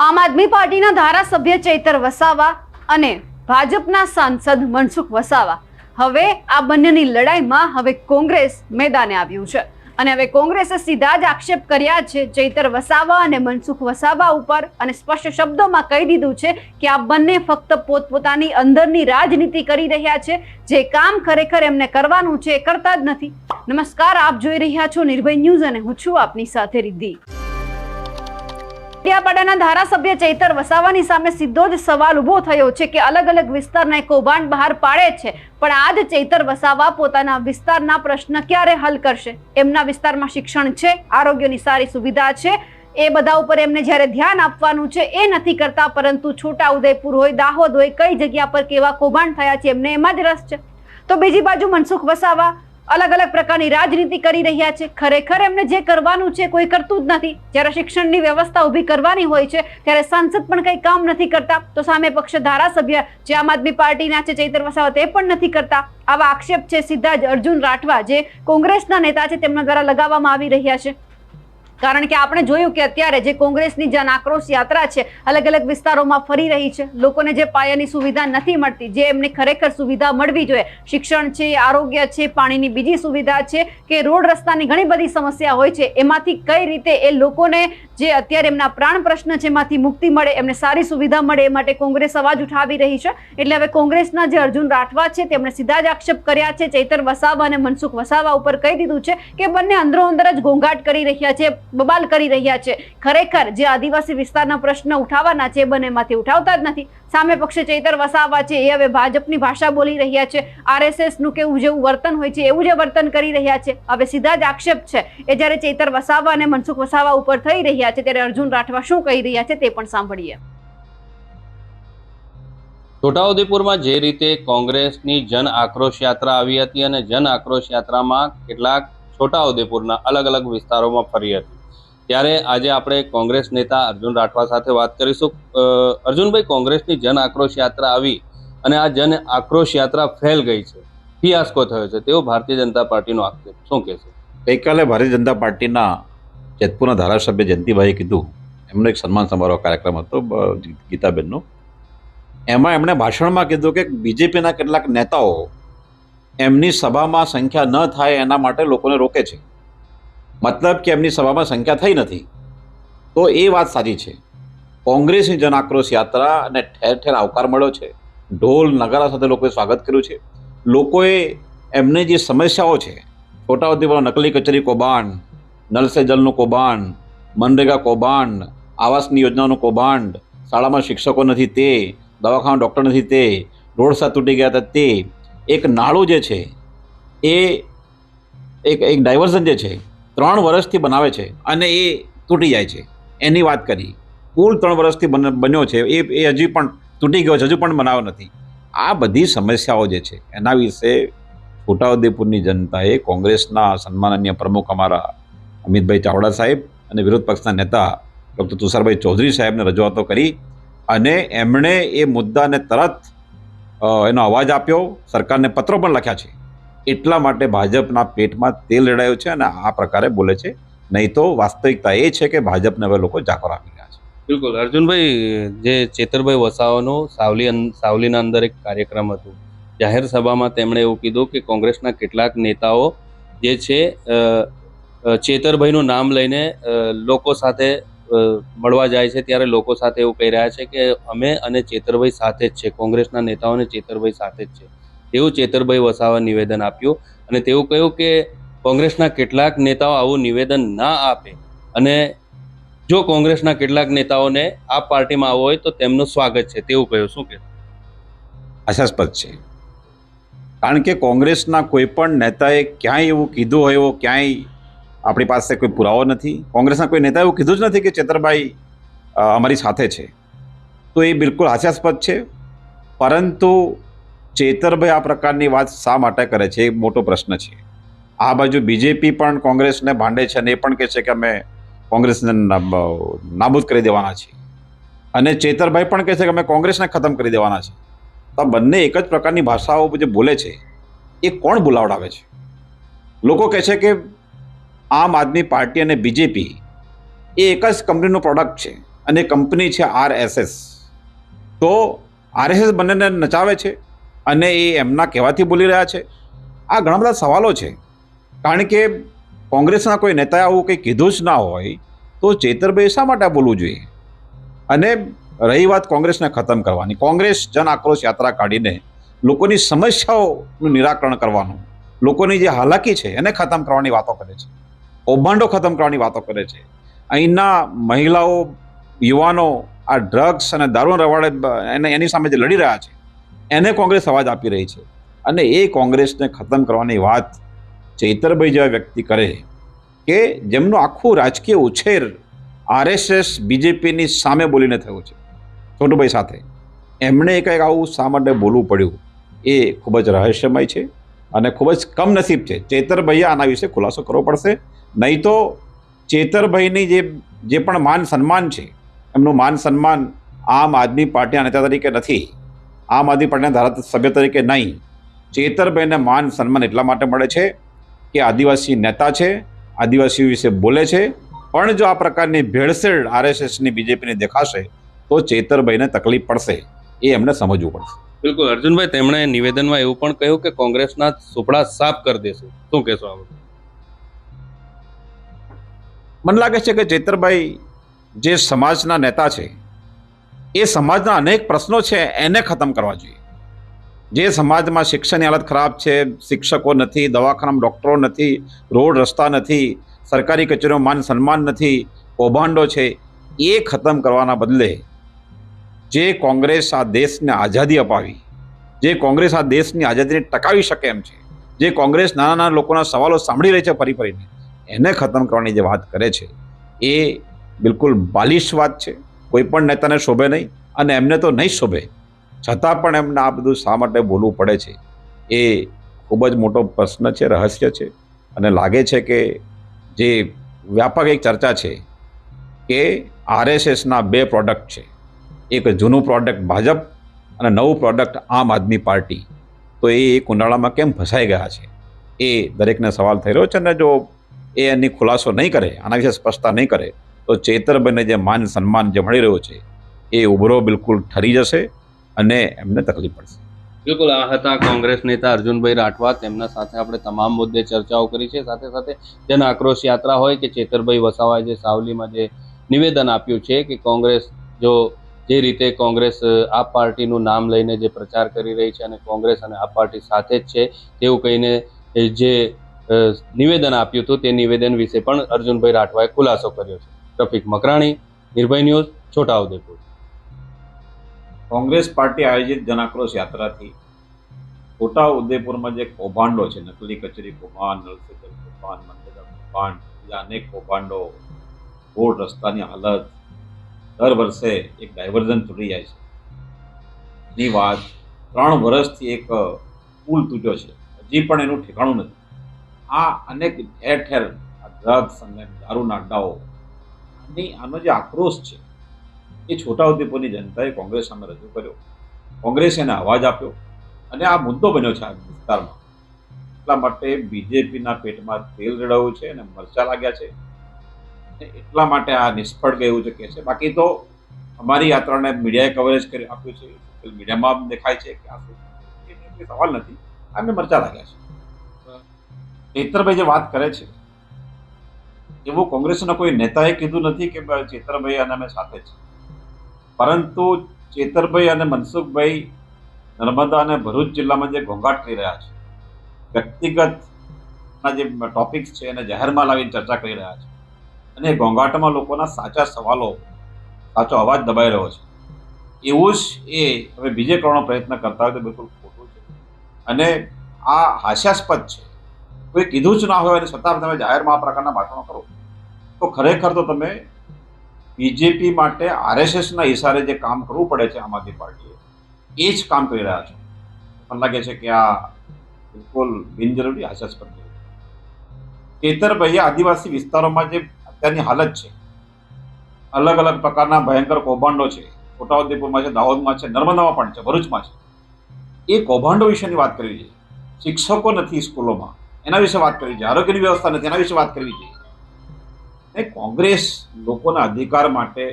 આમ આદમી પાર્ટીના ધારાસભ્ય ચૈતર વસાવા અને ભાજપના સાંસદ મનસુખ વસાવા હવે આ બંનેની લડાઈમાં હવે કોંગ્રેસ મેદાને આવ્યું છે અને હવે કોંગ્રેસે સીધા જ આક્ષેપ કર્યા છે ચૈતર વસાવા અને મનસુખ વસાવા ઉપર અને સ્પષ્ટ શબ્દોમાં કહી દીધું છે કે આ બંને ફક્ત પોતપોતાની અંદરની રાજનીતિ કરી રહ્યા છે, જે કામ ખરેખર એમને કરવાનું છે એ કરતા જ નથી। નમસ્કાર, આપ જોઈ રહ્યા છો નિર્ભય ન્યૂઝ અને હું છું આપની સાથે રિદ્ધિ। ડેડિયાપાડાના ધારાસભ્ય ચૈતર વસાવાની સામે સીધો જ સવાલ ઉભો થયો છે કે અલગ અલગ વિસ્તારના કૌભાંડ બહાર પાડે છે, પણ આજ ચૈતર વસાવા પોતાના વિસ્તારના પ્રશ્ન ક્યારે હલ કરશે? એમના વિસ્તારમાં શિક્ષણ છે, આરોગ્યની સારી સુવિધા છે, એ બધા ઉપર એમને જ્યારે ધ્યાન આપવાનું છે એ નથી કરતા, પરંતુ છોટાઉદેપુર હોય, દાહોદ હોય, કઈ જગ્યા પર કેવા કૌભાંડ થયા છે એમને એમાં જ રસ છે। તો બીજી બાજુ મનસુખ વસાવા અલગ અલગ પ્રકારની રાજનીતિ કરી રહ્યા છે। ખરેખર એમને જે કરવાનું છે કોઈ કરતું જ નથી। જ્યારે શિક્ષણની વ્યવસ્થા ઊભી કરવાની હોય છે ત્યારે સાંસદ પણ કંઈ કામ નથી કરતા, તો સામે પક્ષ ધારાસભ્ય જે આમ આદમી પાર્ટીના છે ચૈતર વસાવા તે પણ નથી કરતા। આવા આક્ષેપ છે સીધા જ અર્જુન રાઠવા જે કોંગ્રેસના નેતા છે તેમના દ્વારા લગાવવામાં આવી રહ્યા છે। કારણ કે આપણે જોયું કે અત્યારે જે કોંગ્રેસની જન આક્રોશ યાત્રા છે અલગ અલગ વિસ્તારોમાં ફરી રહી છે, લોકોને જે પાયાની સુવિધા નથી મળતી, જે એમને ખરેખર સુવિધા મળવી જોઈએ, શિક્ષણ છે, આરોગ્ય છે, પાણીની બીજી સુવિધા છે કે રોડ રસ્તાની ઘણી બધી સમસ્યા હોય છે, એમાંથી કઈ રીતે એ લોકોને જે અત્યારે એમના પ્રાણ પ્રશ્ન છે એમાંથી મુક્તિ મળે, એમને સારી સુવિધા મળે, એ માટે કોંગ્રેસ અવાજ ઉઠાવી રહી છે। એટલે હવે કોંગ્રેસના જે અર્જુન રાઠવા છે તેમણે સીધા જ આક્ષેપ કર્યા છે ચૈતર વસાવા અને મનસુખ વસાવા ઉપર, કહી દીધું છે કે બંને અંદરો અંદર જ ઘોંઘાટ કરી રહ્યા છે, બબાલ કરી રહ્યા છે। ખરેખર જે આદિવાસી વિસ્તારના પ્રશ્ન ઉઠાવવાના છે બંનેમાંથી ઉઠાવતા જ નથી। સામે પક્ષે ચૈતર વસાવા છે એ હવે ભાજપની ભાષા બોલી રહ્યા છે, આરએસએસ નું કેવું જેવું વર્તન હોય છે એવું જે વર્તન કરી રહ્યા છે। હવે સીધા જ આક્ષેપ છે એ જ્યારે ચૈતર વસાવા અને મનસુખ વસાવા ઉપર થઈ રહ્યા છે ત્યારે અર્જુન રાઠવા શું કહી રહ્યા છે તે પણ સાંભળીએ। છોટાઉદેપુરમાં જે રીતે કોંગ્રેસની જન આક્રોશ યાત્રા આવી હતી અને જન આક્રોશ યાત્રામાં કેટલાક છોટાઉદેપુરના અલગ અલગ વિસ્તારોમાં ફરી હતી, ત્યારે આજે આપણે કોંગ્રેસ નેતા અર્જુન રાઠવા સાથે વાત કરીશું। અર્જુનભાઈ, કોંગ્રેસની જન આક્રોશ યાત્રા આવી અને આ જન આક્રોશ યાત્રા ફેલ ગઈ છે, ફિયાસ્કો થયો છે, તેવો ભારતીય જનતા પાર્ટીનો આક્ષેપ શું કહેશે? ગઈકાલે ભારતીય જનતા પાર્ટીના જેતપુરના ધારાસભ્ય જયંતિભાઈએ કીધું, એમનો એક સન્માન સમારોહ કાર્યક્રમ હતો ગીતાબેનનો, એમાં એમણે ભાષણમાં કીધું કે બીજેપીના કેટલાક નેતાઓ એમની સભામાં સંખ્યા ન થાય એના માટે લોકોને રોકે છે, મતલબ કે એમની સભામાં સંખ્યા થઈ નથી। તો એ વાત સાચી છે। કોંગ્રેસની જન આક્રોશ યાત્રા અને ઠેર ઠેર આવકાર મળ્યો છે, ઢોલ નગારા સાથે લોકોએ સ્વાગત કર્યું છે। લોકોએ એમને જે સમસ્યાઓ છે, છોટાઉદેપુરમાં નકલી કચેરી કૌભાંડ, નલ સે જલનું કૌભાંડ, મનરેગા કૌભાંડ, આવાસની યોજનાનું કૌભાંડ, શાળામાં શિક્ષકો નથી તે, દવાખાના ડૉક્ટર નથી તે, રોડ રસ્તા તૂટી ગયા હતા તે, એક નાળું જે છે એ એક ડાયવર્ઝન જે છે 3 વર્ષથી બનાવે છે અને એ તૂટી જાય છે, એની વાત કરી। કુલ 3 વર્ષથી બન્યો છે એ હજી પણ તૂટી ગયો છે, હજુ પણ બનાવ્યો નથી। આ બધી સમસ્યાઓ જે છે એના વિશે છોટાઉદેપુરની જનતાએ કોંગ્રેસના સન્માનનીય પ્રમુખ અમારા અમિતભાઈ ચાવડા સાહેબ અને વિરોધ પક્ષના નેતા ડૉક્ટર તુષારભાઈ ચૌધરી સાહેબને રજૂઆતો કરી અને એમણે એ મુદ્દાને તરત એનો અવાજ આપ્યો, સરકારને પત્રો પણ લખ્યા છે। એટલા માટે ભાજપના પેટમાં તેલ રેડાયું છે અને આ પ્રકારે બોલે છે, નહીં તો વાસ્તવિકતા એ છે કે ભાજપને હવે લોકો જાકર આપી રહ્યા છે। બિલકુલ અર્જુનભાઈ, જે ચેતરભાઈ વસાવાનું સાવલીના અંદર એક કાર્યક્રમ હતું, જાહેર સભામાં તેમણે એવું કીધું કે કોંગ્રેસના કેટલાક નેતાઓ જે છે ચેતરભાઈનું નામ લઈને લોકો સાથે મળવા જાય છે, ત્યારે લોકો સાથે એવું કહી રહ્યા છે કે અમે અને ચેતરભાઈ સાથે જ છે, કોંગ્રેસના નેતાઓને ચેતરભાઈ સાથે જ છે, એવું ચેતરભાઈ વસાવા નિવેદન આપ્યું અને તેવું કહ્યું કે કોંગ્રેસના કેટલાક નેતાઓ આવું નિવેદન ના આપે અને જો કોંગ્રેસના કેટલાક નેતાઓને આ પાર્ટીમાં આવવું હોય તો તેમનું સ્વાગત છે, તેવું કહ્યું। શું કહેવું? આશાસ્પદ છે, કારણ કે કોંગ્રેસના કોઈ પણ નેતાએ ક્યાંય એવું કીધું હોય એવો ક્યાંય આપણી પાસે કોઈ પુરાવો નથી। કોંગ્રેસના કોઈ નેતાએ એવું કીધું જ નથી કે ચેતરભાઈ અમારી સાથે છે, તો એ બિલકુલ હાસ્યાસ્પદ છે। પરંતુ ચેતરભાઈ આ પ્રકારની વાત શા માટે કરે છે એ મોટો પ્રશ્ન છે। આ બાજુ બીજેપી પણ કોંગ્રેસને ભાંડે છે અને એ પણ કહે છે કે અમે કોંગ્રેસને નાબૂદ કરી દેવાના છીએ, અને ચેતરભાઈ પણ કહે છે કે અમે કોંગ્રેસને ખતમ કરી દેવાના છે। તો આ બંને એક જ પ્રકારની ભાષાઓ જે બોલે છે એ કોણ બોલાવડાવે છે? લોકો કહે છે કે આમ આદમી પાર્ટી અને બીજેપી એ એક જ કંપનીનું પ્રોડક્ટ છે, અને કંપની છે RSS. તો RSS બંનેને નચાવે છે અને એ એમના કહેવાથી બોલી રહ્યા છે. આ ઘણા બધા સવાલો છે, કારણ કે કોંગ્રેસના કોઈ નેતાએ આવું કંઈ કીધું જ ના હોય તો ચેતરભાઈ શા માટે બોલવું જોઈએ? અને રહી વાત કોંગ્રેસને ખતમ કરવાની, કોંગ્રેસ જન આક્રોશ યાત્રા કાઢીને લોકોની સમસ્યાઓનું નિરાકરણ કરવાનું, લોકોની જે હાલાકી છે એને ખતમ કરવાની વાતો કરે છે, કૌભાંડો ખતમ કરવાની વાતો કરે છે. અહીંના મહિલાઓ, યુવાનો આ ડ્રગ્સ અને દારૂના રવાડે એની સામે જે લડી રહ્યા છે એને કોંગ્રેસ અવાજ આપી રહી છે. અને એ કોંગ્રેસને ખતમ કરવાની વાત ચૈતરભાઈ જેવા વ્યક્તિ કરે કે જેમનું આખું રાજકીય ઉછેર RSS બીજેપીની સામે બોલીને થયું છે, છોટુભાઈ સાથે, એમણે કંઈક આવું શા માટે બોલવું પડ્યું એ ખૂબ જ રહસ્યમય છે અને ખૂબ જ કમનસીબ છે. ચેતરભાઈએ આના વિશે ખુલાસો કરવો પડશે, નહીં તો ચેતરભાઈની જે પણ માન સન્માન છે, એમનું માન સન્માન આમ આદમી પાર્ટીના નેતા તરીકે નથી, આમ આદમી પાર્ટીના ધારાસભ્ય તરીકે નહીં, ચેતરભાઈને માન સન્માન એટલા માટે મળે છે કે આદિવાસી નેતા છે, આદિવાસીઓ વિશે બોલે છે. પણ જો આ પ્રકારની ભેળસેળ RSSની બીજેપીને દેખાશે તો ચેતરભાઈને તકલીફ પડશે, એ એમને સમજવું પડશે. બિલકુલ અર્જુનભાઈ, તેમણે નિવેદનમાં એવું પણ કહ્યું કે કોંગ્રેસના સુપડા સાફ કરી દેશું. શું કહેશો આ બધું? મને લાગે છે કે ચેતરભાઈ જે સમાજના નેતા છે, એ સમાજના અનેક પ્રશ્નો છે એને ખતમ કરવા જોઈએ. જે સમાજમાં શિક્ષણની હાલત ખરાબ છે, શિક્ષકો નથી, દવાખાનામાં ડૉક્ટરો નથી, રોડ રસ્તા નથી, સરકારી કચેરીઓમાં માન સન્માન નથી, કૌભાંડો છે, એ ખતમ કરવાના બદલે જે કોંગ્રેસ આ દેશને આઝાદી અપાવી, જે કોંગ્રેસ આ દેશની આઝાદીને ટકાવી શકે એમ છે, જે કોંગ્રેસ નાના નાના લોકોના સવાલો સાંભળી રહી છે ફરી ફરીને, એને ખતમ કરવાની જે વાત કરે છે એ બિલકુલ બાલિશ વાત છે. કોઈ પણ નેતાને શોભે નહીં અને એમને તો નહીં શોભે, છતાં પણ એમને આ બધું શા માટે બોલવું પડે છે એ ખૂબ જ મોટો પ્રશ્ન છે, રહસ્ય છે. અને લાગે છે કે જે વ્યાપક એક ચર્ચા છે કે RSSના 2 પ્રોડક્ટ છે, એક જૂનું પ્રોડક્ટ ભાજપ અને નવું પ્રોડક્ટ આમ આદમી પાર્ટી, તો એ કુંડાળામાં કેમ ફસાઈ ગયા છે એ દરેકને સવાલ થઈ રહ્યો છે. અને જો એ એની ખુલાસો નહીં કરે, આના વિશે સ્પષ્ટતા નહીં કરે, તો ચેતરભાઈને જે માન સન્માન જે મળી રહ્યો છે એ ઉભરો બિલકુલ ઠરી જશે અને એમને તકલીફ પડશે. બિલકુલ, આ હતા કોંગ્રેસ નેતા અર્જુનભાઈ રાઠવા. તેમના સાથે આપણે તમામ મુદ્દે ચર્ચાઓ કરી છે. સાથે સાથે જન આક્રોશ યાત્રા હોય કે ચેતરભાઈ વસાવાએ જે સાવલીમાં જે નિવેદન આપ્યું છે કે કોંગ્રેસ જે રીતે કોંગ્રેસ આપ પાર્ટીનું નામ લઈને જે પ્રચાર કરી રહી છે અને કોંગ્રેસ અને આપ પાર્ટી સાથે જ છે તેવું કહીને જે નિવેદન આપ્યું હતું તે નિવેદન વિશે પણ અર્જુનભાઈ રાઠવાએ ખુલાસો કર્યો છે. રફીક મકરાણી, નિર્ભય ન્યૂઝ, છોટાઉદેપુર. કોંગ્રેસ પાર્ટી આયોજિત જનાક્રોશ યાત્રાથી છોટાઉદેપુરમાં જે કૌભાંડો છે, નકલી કચેરી કૌભાંડ, નળ સે જલ કૌભાંડ, મનરેગા કૌભાંડ, બીજા અનેક કૌભાંડો, રોડ રસ્તાની હાલત, દર વર્ષે એક ડાયવર્ઝન તૂટી જાય છે. એની વાત 3 વર્ષથી એક પુલ તૂટ્યો છે, હજી પણ એનું ઠેકાણું નથી. આ અનેક ઠેર ઠેર ડ્રગ્સ અને દારૂના અડ્ડાઓ, આનો જે આક્રોશ છે એ છોટાઉદેપુરની જનતાએ કોંગ્રેસ સામે રજૂ કર્યો, કોંગ્રેસે એને અવાજ આપ્યો અને આ મુદ્દો બન્યો છે આ વિસ્તારમાં. એટલા માટે બીજેપીના પેટમાં તેલ રેડાયું છે અને મરચા લાગ્યા છે, એટલા માટે આ નિષ્ફળ ગયું છે કે છે. બાકી તો અમારી યાત્રાને મીડિયાએ કવરેજ કરી આપ્યું છે, સોશિયલ મીડિયામાં દેખાય છે કે આ કોઈ સવાલ નથી, આમને મરચા લાગ્યા છે. ચેતરભાઈ જે વાત કરે છે એવું કોંગ્રેસના કોઈ નેતાએ કીધું નથી કે ચેતરભાઈ અને અમે સાથે છે, પરંતુ ચેતરભાઈ અને મનસુખભાઈ નર્મદા અને ભરૂચ જિલ્લામાં જે ઘોંઘાટ કરી રહ્યા છે, વ્યક્તિગતના જે ટોપિક્સ છે એને જાહેરમાં લાવીને ચર્ચા કરી રહ્યા છે અને ઘોંઘાટમાં લોકોના સાચા સવાલો, સાચો અવાજ દબાઈ રહ્યો છે, એવું જ એ હવે બીજે કરવાનો પ્રયત્ન કરતા હોય તો બિલકુલ ખોટું છે અને આ હાસ્યાસ્પદ છે. કોઈ કીધું જ ના હોય અને છતાં તમે જાહેરમાં આ પ્રકારના ભાષણો કરો તો ખરેખર તો તમે બીજેપી માટે RSSના ઇશારે જે કામ કરવું પડે છે આમ આદમી પાર્ટીએ, એ જ કામ કરી રહ્યા છો. મને લાગે છે કે આ બિલકુલ બિનજરૂરી હાસ્યાસ્પદ છે. ચેતરભાઈએ આદિવાસી વિસ્તારોમાં જે અત્યારની હાલત છે, અલગ અલગ પ્રકારના ભયંકર કૌભાંડો છે, છોટાઉદેપુરમાં છે, દાહોદમાં છે, નર્મદામાં પણ છે, ભરૂચમાં છે, એ કૌભાંડો વિશેની વાત કરવી જોઈએ. શિક્ષકો નથી સ્કૂલોમાં, એના વિશે વાત કરવી જોઈએ. આરોગ્યની વ્યવસ્થા નથી, એના વિશે વાત કરવી જોઈએ. ને કોંગ્રેસ લોકોના અધિકાર માટે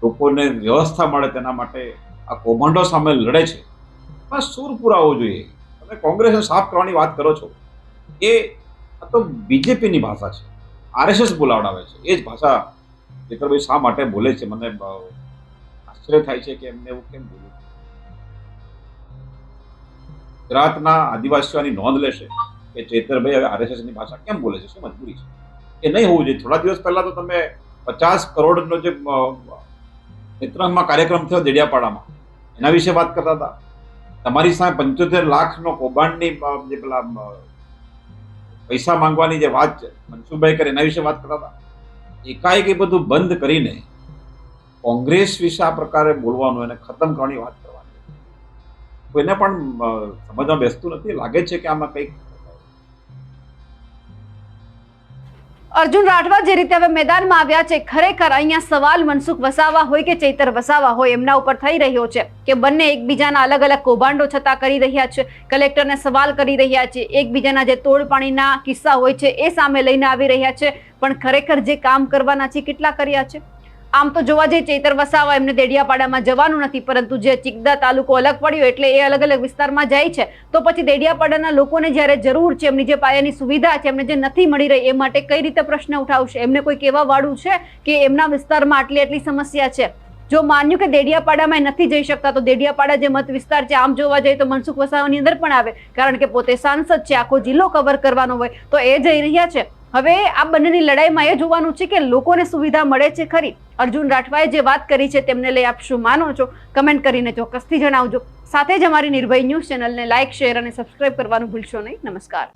લોકોને વ્યવસ્થા મળે તેના માટે આ કૌભાંડો સામે લડે છે, એમાં સૂર પુરાવો જોઈએ. તમે કોંગ્રેસને સાફ કરવાની વાત કરો છો, એ આ તો બીજેપીની ભાષા છે, આરએસએસ બોલાવડાવે છે. એ જ ભાષા ચેતરભાઈ શા માટે બોલે છે? મને આશ્ચર્ય થાય છે કે એમને એવું કેમ બોલ્યું. ગુજરાતના આદિવાસીઓની નોંધ લેશે કે ચેતરભાઈ હવે આરએસએસની ભાષા કેમ બોલે છે, શું મજબૂરી છે? એ નહીં હોવું જોઈએ. થોડા દિવસ પહેલા તો તમે 50 કરોડનો જે નેત્રંગમાં કાર્યક્રમ થયો દેડિયાપાડામાં, એના વિશે વાત કરતા હતા. તમારી સામે 75 લાખનો કૌભાંડની જે પેલા પૈસા માંગવાની જે વાત છે મનસુખભાઈ કરે, એના વિશે વાત કરતા હતા. એકાએક એ બધું બંધ કરીને કોંગ્રેસ વિશે આ પ્રકારે બોલવાનું, એને ખતમ કરવાની વાત કરવાની, કોઈને પણ સમજમાં બેસતું નથી. લાગે છે કે આમાં કંઈક. અર્જુન રાઠવા જે રીતે હવે મેદાનમાં આવ્યા છે, ખરેખર અહીંયા સવાલ મનસુખ વસાવા હોય કે ચૈતર વસાવા હોય એમના ઉપર થઈ રહ્યો છે કે બંને એકબીજાના અલગ અલગ કૌભાંડો છતાં કરી રહ્યા છે, કલેક્ટરને સવાલ કરી રહ્યા છે, એકબીજાના જે તોડ પાણીના કિસ્સા હોય છે એ સામે લઈને આવી રહ્યા છે. પણ ખરેખર જે કામ કરવાના છે કેટલા કર્યા છે? આમ તો જોવા જઈએ ચૈતર વસાવા એમને દેડિયાપાડામાં જવાનું નથી, પરંતુ જે ચિકદા તાલુકો અલગ પડ્યો એટલે એ અલગ અલગ વિસ્તારમાં જાય છે. તો પછી દેડિયાપાડાના લોકોને જ્યારે જરૂર છે, એમની જે પાયાની સુવિધા છે એમને જે નથી મળી રહી, એ માટે કઈ રીતે પ્રશ્ન ઉઠાવશે? એમને કોઈ કહેવા વાળું છે કે એમના વિસ્તારમાં આટલી સમસ્યા છે? જો માન્યું કે દેડિયાપાડામાં નથી જઈ શકતા, તો દેડિયાપાડા જે મત વિસ્તાર છે આમ જોવા જઈએ તો મનસુખ વસાવાની અંદર પણ આવે, કારણ કે પોતે સાંસદ છે, આખો જિલ્લો કવર કરવાનો હોય તો એ જઈ રહ્યા છે. હવે આ બંનેની લડાઈમાં એ જોવાનું છે કે લોકોને સુવિધા મળે છે ખરી? અર્જુન રાઠવાએ જે વાત કરી છે તેમને લઈ આપ શું માનો છો? કમેન્ટ કરીને ચોક્કસથી જણાવજો. સાથે જ અમારી નિર્ભય ન્યૂઝ ચેનલને લાઇક, શેર અને સબસ્ક્રાઇબ કરવાનું ભૂલશો નહીં. નમસ્કાર.